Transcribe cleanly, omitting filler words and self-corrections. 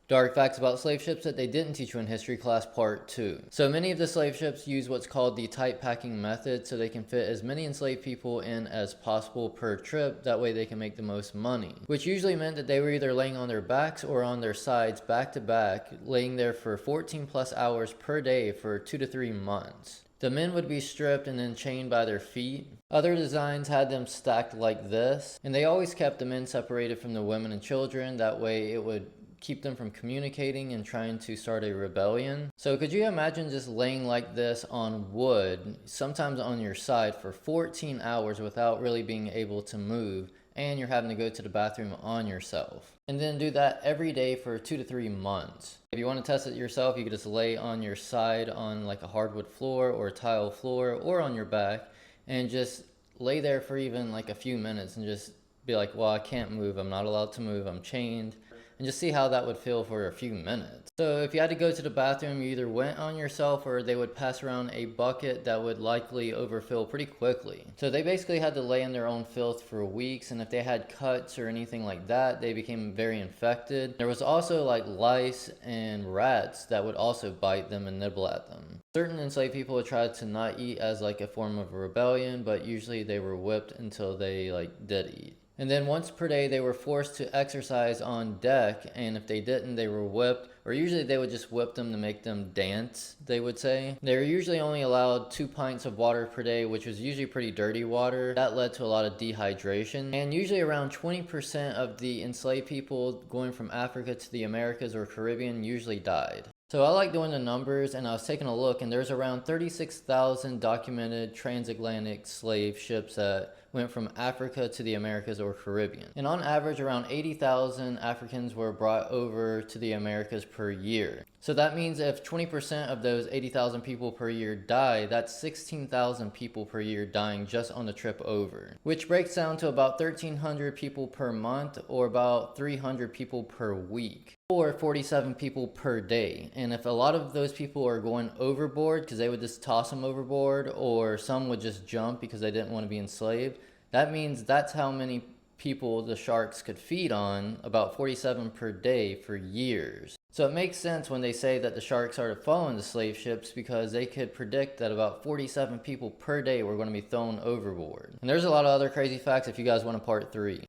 Dark facts about slave ships that they didn't teach you in history class part 2. So many of the slave ships use what's called the tight packing method so they can fit as many enslaved people in as possible per trip, that way they can make the most money. Which usually meant that they were either laying on their backs or on their sides back to back, laying there for 14 plus hours per day for 2 to 3 months. The men would be stripped and then chained by their feet. Other designs had them stacked like this, and they always kept the men separated from the women and children, that way it would keep them from communicating and trying to start a rebellion. So could you imagine just laying like this on wood, sometimes on your side, for 14 hours without really being able to move, and you're having to go to the bathroom on yourself? And then do that every day for 2 to 3 months. If you want to test it yourself, you could just lay on your side on like a hardwood floor or a tile floor or on your back and just lay there for even like a few minutes and just be like, well, I can't move, I'm not allowed to move, I'm chained. And just see how that would feel for a few minutes. So if you had to go to the bathroom, you either went on yourself or they would pass around a bucket that would likely overfill pretty quickly. So they basically had to lay in their own filth for weeks, and if they had cuts or anything like that, they became very infected. There was also like lice and rats that would also bite them and nibble at them. Certain enslaved people would try to not eat as like a form of a rebellion, but usually they were whipped until they like did eat. And then once per day, they were forced to exercise on deck, and if they didn't, they were whipped, or usually they would just whip them to make them dance, they would say. They were usually only allowed 2 pints of water per day, which was usually pretty dirty water. That led to a lot of dehydration, and usually around 20% of the enslaved people going from Africa to the Americas or Caribbean usually died. So I like doing the numbers, and I was taking a look, and there's around 36,000 documented transatlantic slave ships that went from Africa to the Americas or Caribbean. And on average, around 80,000 Africans were brought over to the Americas per year. So that means if 20% of those 80,000 people per year die, that's 16,000 people per year dying just on the trip over. Which breaks down to about 1,300 people per month, or about 300 people per week, or 47 people per day. And if a lot of those people are going overboard because they would just toss them overboard, or some would just jump because they didn't want to be enslaved, that means that's how many people the sharks could feed on, about 47 per day for years. So it makes sense when they say that the sharks started following the slave ships, because they could predict that about 47 people per day were going to be thrown overboard. And there's a lot of other crazy facts if you guys want a part 3.